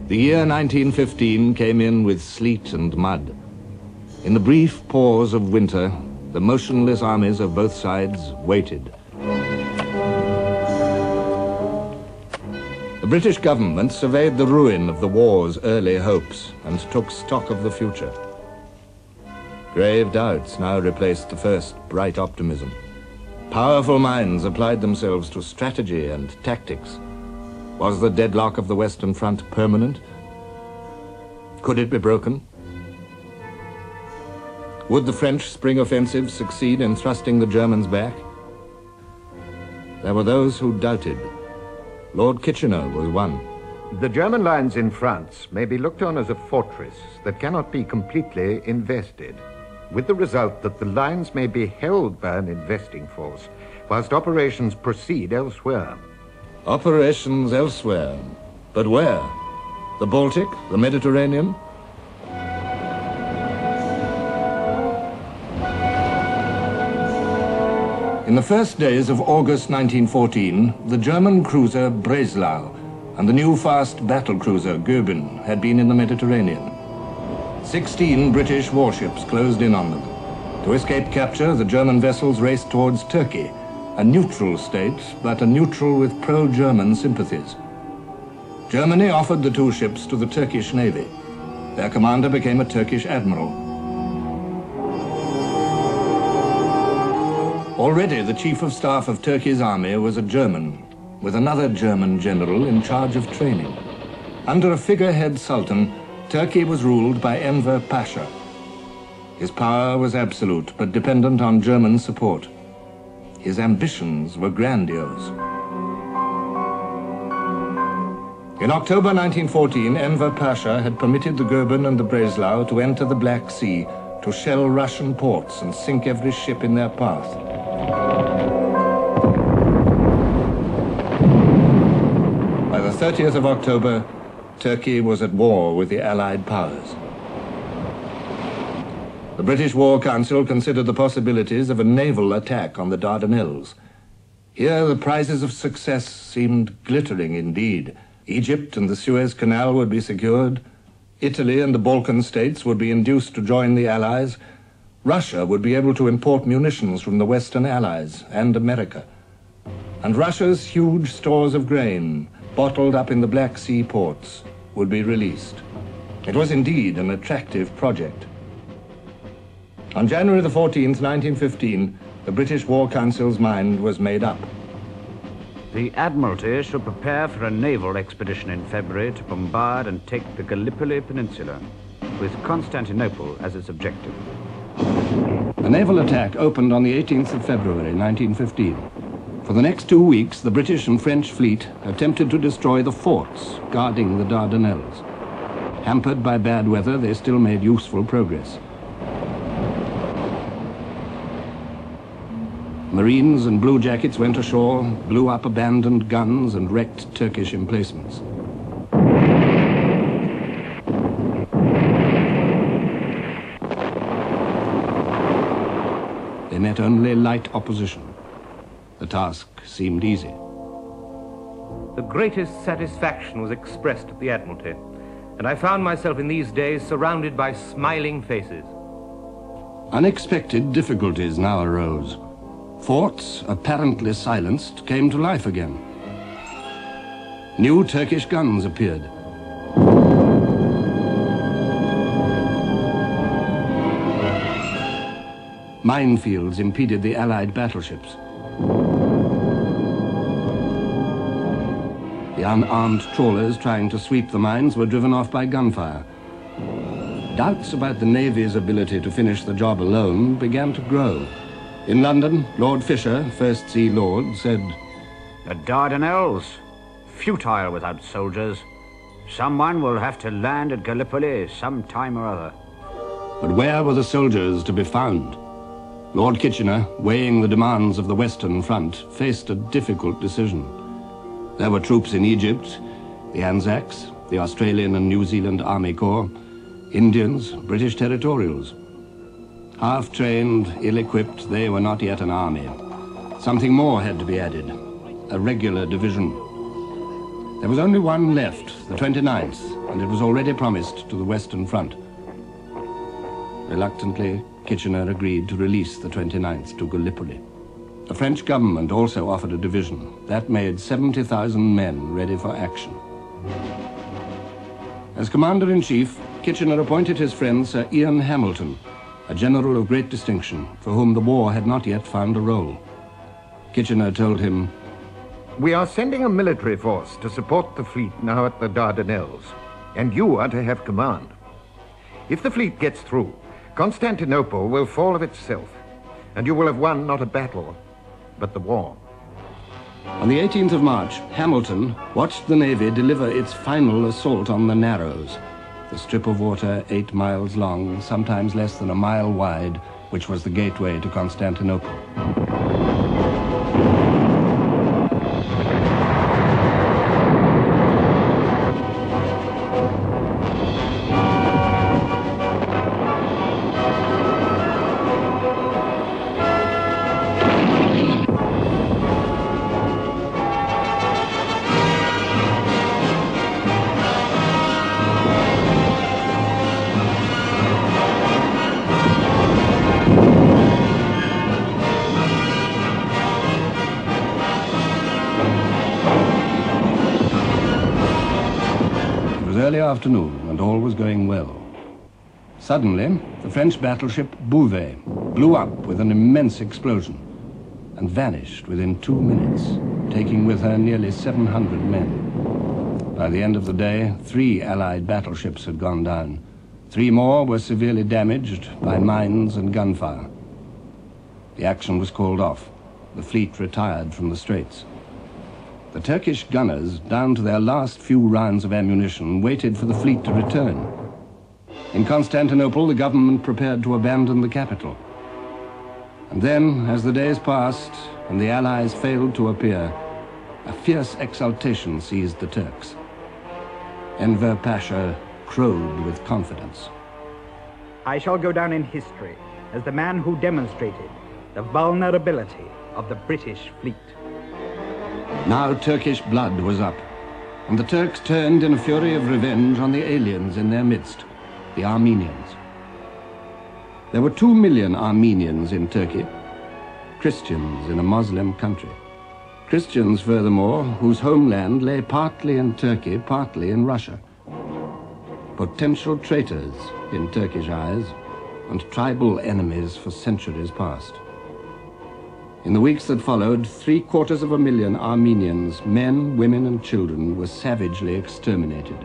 The year 1915 came in with sleet and mud. In the brief pause of winter, the motionless armies of both sides waited. The British government surveyed the ruin of the war's early hopes and took stock of the future. Grave doubts now replaced the first bright optimism. Powerful minds applied themselves to strategy and tactics. Was the deadlock of the Western Front permanent? Could it be broken? Would the French spring offensive succeed in thrusting the Germans back? There were those who doubted. Lord Kitchener was one. The German lines in France may be looked on as a fortress that cannot be completely invested, with the result that the lines may be held by an investing force, whilst operations proceed elsewhere. Operations elsewhere. But where? The Baltic? The Mediterranean? In the first days of August 1914, the German cruiser Breslau and the new fast battlecruiser Goeben had been in the Mediterranean. 16 British warships closed in on them. To escape capture, the German vessels raced towards Turkey, a neutral state, but a neutral with pro-German sympathies. Germany offered the two ships to the Turkish Navy. Their commander became a Turkish admiral. Already the chief of staff of Turkey's army was a German, with another German general in charge of training. Under a figurehead sultan, Turkey was ruled by Enver Pasha. His power was absolute, but dependent on German support. His ambitions were grandiose. In October 1914, Enver Pasha had permitted the Goeben and the Breslau to enter the Black Sea, to shell Russian ports and sink every ship in their path. By the 30th of October, Turkey was at war with the Allied powers. The British War Council considered the possibilities of a naval attack on the Dardanelles. Here the prizes of success seemed glittering indeed. Egypt and the Suez Canal would be secured. Italy and the Balkan states would be induced to join the Allies. Russia would be able to import munitions from the Western Allies and America. And Russia's huge stores of grain, bottled up in the Black Sea ports, would be released. It was indeed an attractive project. On January the 14th, 1915, the British War Council's mind was made up. The Admiralty should prepare for a naval expedition in February to bombard and take the Gallipoli Peninsula, with Constantinople as its objective. The naval attack opened on the 18th of February, 1915. For the next 2 weeks, the British and French fleet attempted to destroy the forts guarding the Dardanelles. Hampered by bad weather, they still made useful progress. Marines and bluejackets went ashore, blew up abandoned guns and wrecked Turkish emplacements. They met only light opposition. The task seemed easy. The greatest satisfaction was expressed at the Admiralty, and I found myself in these days surrounded by smiling faces. Unexpected difficulties now arose. Forts, apparently silenced, came to life again. New Turkish guns appeared. Minefields impeded the Allied battleships. The unarmed trawlers trying to sweep the mines were driven off by gunfire. Doubts about the Navy's ability to finish the job alone began to grow. In London, Lord Fisher, First Sea Lord, said, "The Dardanelles, futile without soldiers. Someone will have to land at Gallipoli some time or other." But where were the soldiers to be found? Lord Kitchener, weighing the demands of the Western Front, faced a difficult decision. There were troops in Egypt, the Anzacs, the Australian and New Zealand Army Corps, Indians, British territorials. Half-trained, ill-equipped, they were not yet an army. Something more had to be added, a regular division. There was only one left, the 29th, and it was already promised to the Western Front. Reluctantly, Kitchener agreed to release the 29th to Gallipoli. The French government also offered a division. That made 70,000 men ready for action. As Commander-in-Chief, Kitchener appointed his friend Sir Ian Hamilton, a general of great distinction, for whom the war had not yet found a role. Kitchener told him, "We are sending a military force to support the fleet now at the Dardanelles, and you are to have command. If the fleet gets through, Constantinople will fall of itself, and you will have won not a battle, but the war." On the 18th of March, Hamilton watched the Navy deliver its final assault on the Narrows, the strip of water 8 miles long, sometimes less than a mile wide, which was the gateway to Constantinople. Early afternoon, and all was going well. Suddenly, the French battleship Bouvet blew up with an immense explosion and vanished within 2 minutes, taking with her nearly 700 men. By the end of the day, 3 Allied battleships had gone down. 3 more were severely damaged by mines and gunfire. The action was called off. The fleet retired from the Straits. The Turkish gunners, down to their last few rounds of ammunition, waited for the fleet to return. In Constantinople, the government prepared to abandon the capital. And then, as the days passed and the Allies failed to appear, a fierce exultation seized the Turks. Enver Pasha crowed with confidence. "I shall go down in history as the man who demonstrated the vulnerability of the British fleet." Now Turkish blood was up, and the Turks turned in a fury of revenge on the aliens in their midst, the Armenians. There were 2 million Armenians in Turkey, Christians in a Muslim country. Christians, furthermore, whose homeland lay partly in Turkey, partly in Russia. Potential traitors in Turkish eyes, and tribal enemies for centuries past. In the weeks that followed, 750,000 Armenians, men, women, and children, were savagely exterminated.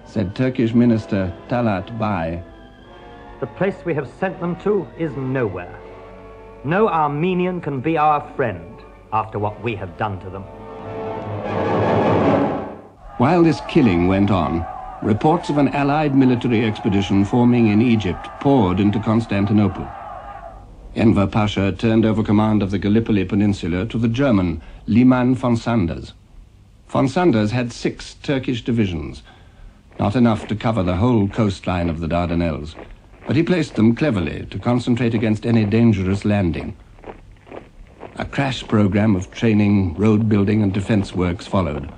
Said Turkish Minister Talat Bay, "The place we have sent them to is nowhere. No Armenian can be our friend after what we have done to them." While this killing went on, reports of an Allied military expedition forming in Egypt poured into Constantinople. Enver Pasha turned over command of the Gallipoli Peninsula to the German Liman von Sanders. Von Sanders had 6 Turkish divisions, not enough to cover the whole coastline of the Dardanelles, but he placed them cleverly to concentrate against any dangerous landing. A crash program of training, road building, and defense works followed.